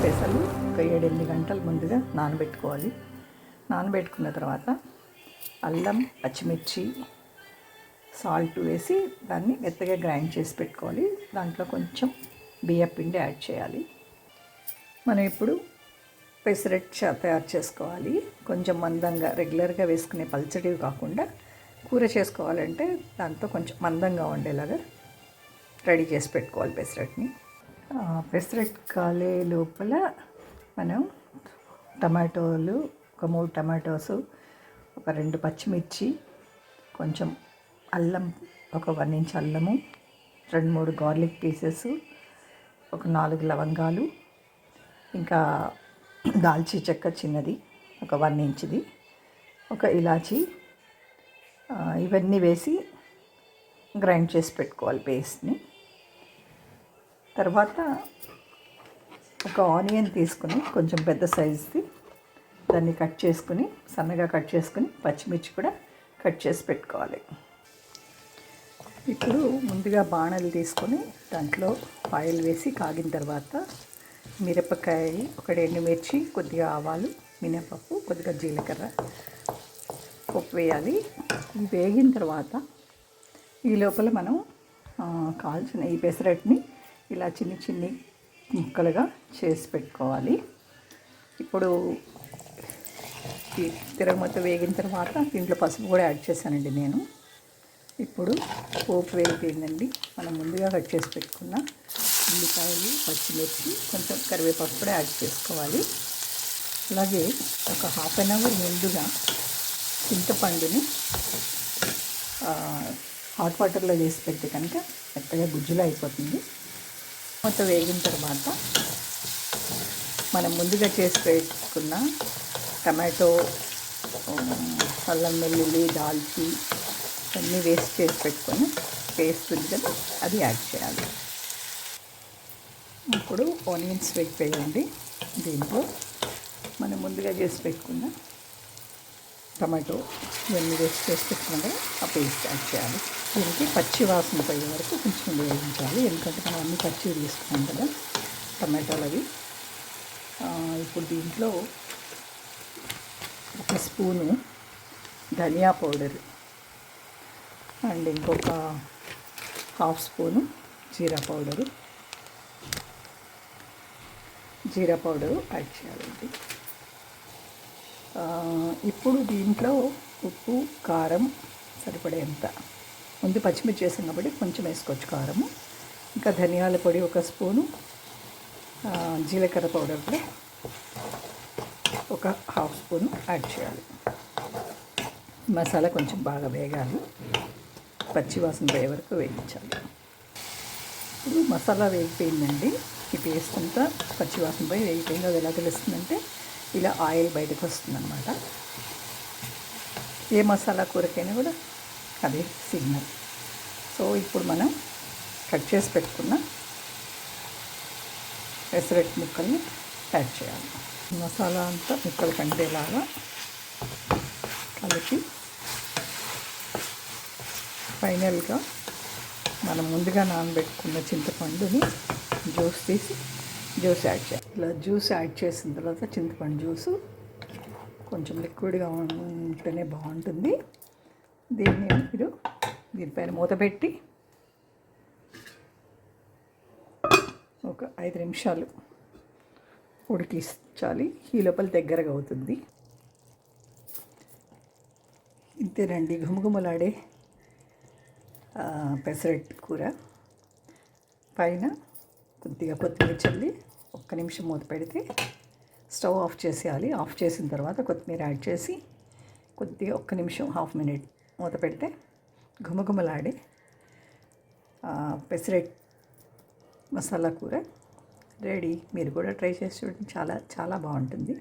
పెసలు ఒక 7-8 గంటల ముందుగా నానబెట్టుకోవాలి. నానబెట్టుకున్న తర్వాత అల్లం, పచ్చిమిర్చి, సాల్ట్ వేసి దాన్ని మెత్తగా గ్రైండ్ చేసి పెట్టుకోవాలి. దాంట్లో కొంచెం బియ్యం పిండి యాడ్ చేయాలి. మనం ఇప్పుడు పెసరట్టు తయారు చేసుకోవాలి. కొంచెం మందంగా, రెగ్యులర్గా వేసుకునే పల్చడివి కాకుండా కూర చేసుకోవాలంటే దాంతో కొంచెం మందంగా ఉండేలాగా రెడీ చేసి పెట్టుకోవాలి పెసరట్టుని. పెసరట్టు కాలే లోపల మనం టమాటోలు, ఒక 3 టమాటోసు, ఒక 2 పచ్చిమిర్చి, కొంచెం అల్లం, ఒక 1 ఇంచ్ అల్లము, 2-3 గార్లిక్ పీసెస్, ఒక 4 లవంగాలు, ఇంకా దాల్చి చెక్క చిన్నది ఒక 1 ఇంచ్ది, ఒక ఇలాచి, ఇవన్నీ వేసి గ్రైండ్ చేసి పెట్టుకోవాలి పేస్ట్ని. తర్వాత ఒక ఆనియన్ తీసుకుని కొంచెం పెద్ద సైజుది దాన్ని కట్ చేసుకుని, సన్నగా కట్ చేసుకుని, పచ్చిమిర్చి కూడా కట్ చేసి పెట్టుకోవాలి. ఇప్పుడు ముందుగా బాణలు తీసుకొని దాంట్లో ఆయిల్ వేసి కాగిన తర్వాత మిరపకాయ, 1 ఎండుమిర్చి, కొద్దిగా ఆవాలు, మినపప్పు, కొద్దిగా జీలకర్ర, పప్పు వేయాలి. ఇవి వేగిన తర్వాత ఈ లోపల మనం కాల్చిన ఈ పెసరట్టుని ఇలా చిన్ని ముక్కలుగా చేసి పెట్టుకోవాలి. ఇప్పుడు ఈ తిరగమత వేగిన తర్వాత దీంట్లో పసుపు కూడా యాడ్ చేశానండి నేను. ఇప్పుడు పోపు వేగిపోయిందండి. మనం ముందుగా కట్ చేసి పెట్టుకున్న ఉల్లిపాయలు, పచ్చిమిర్చి, కొంచెం కరివేపాకు కూడా యాడ్ చేసుకోవాలి. అలాగే ఒక 1/2 అవర్ ముందుగా చింతపండుని హాట్ వాటర్లో వేసి పెడితే కనుక మెత్తగా గుజ్జులో అయిపోతుంది. మొత్తం వేగిన తర్వాత మనం ముందుగా చేసి పెట్టుకున్న టమాటో, అల్లం వెల్లుల్లి, దాల్చి అన్నీ వేస్ట్ చేసి పెట్టుకొని పేస్ట్ ఉంది కదా, అది యాడ్ చేయాలి. ఇప్పుడు ఆనియన్స్ వేగిపోయండి. దీంట్లో మనం ముందుగా చేసి పెట్టుకున్న టమాటో ఇవన్నీ వేస్ట్ చేసి పెట్టుకుంటే ఆ పేస్ట్ యాడ్ చేయాలి. దీనికి పచ్చి వాసన పోయే వరకు కొంచెం వేయించాలి. ఎందుకంటే మనం అన్ని పచ్చివి తీసుకున్నాం కదా టమాటోలు అవి. ఇప్పుడు దీంట్లో 1 స్పూను ధనియా పౌడర్ అండ్ ఇంకొక 1/2 స్పూను జీరా పౌడరు యాడ్ చేయాలండి. ఇప్పుడు దీంట్లో ఉప్పు, కారం సరిపడేంత, ముందు పచ్చిమిర్చి వేసాం కాబట్టి కొంచెం వేసుకోవచ్చు కారము, ఇంకా ధనియాల పొడి 1 స్పూను, జీలకర్ర పౌడర్ కూడా ఒక 1/2 స్పూను యాడ్ చేయాలి. మసాలా కొంచెం బాగా వేగాలి, పచ్చి వాసన పోయే వరకు వేయించాలి. ఇప్పుడు మసాలా వేగిపోయిందండి. ఈ పేస్ట్ అంతా పచ్చి వాసన పోయి వేగిపోయింది. అది ఎలా తెలుస్తుందంటే ఇలా ఆయిల్ బయటకు వస్తుందన్నమాట. ఏ మసాలా కూరకైనా కూడా అదే సిగ్నల్. సో ఇప్పుడు మనం కట్ చేసి పెట్టుకున్న పెసరట్టు ముక్కల్ని యాడ్ చేయాలి. మసాలా అంతా ముక్కలు కంటేలాగా కలిపి ఫైనల్గా మనం ముందుగా నానబెట్టుకున్న చింతపండుని జ్యూస్ తీసి జ్యూస్ యాడ్ చేయాలి. ఇలా జ్యూస్ యాడ్ చేసిన తర్వాత చింతపండు జ్యూసు కొంచెం లిక్విడ్గా ఉంటేనే బాగుంటుంది. దీనిపైన మూత పెట్టి ఒక 5 నిమిషాలు ఉడికించాలి. ఈ లోపల దగ్గరగా అవుతుంది. ఇంతేనండి, ఘుమఘుమలాడే పెసరట్టు కూర. పైన కొద్దిగా కొత్తిమీర చల్లి 1 నిమిషం మూత పెడితే స్టవ్ ఆఫ్ చేసేయాలి. ఆఫ్ చేసిన తర్వాత కొత్తిమీర యాడ్ చేసి కొద్దిగా 1 నిమిషం, 1/2 మినిట్ మూత పెడితే ఘుమఘుమలాడే పెసరట్టు మసాలా కూర రెడీ. మీరు కూడా ట్రై చేసి చూడండి, చాలా చాలా బాగుంటుంది.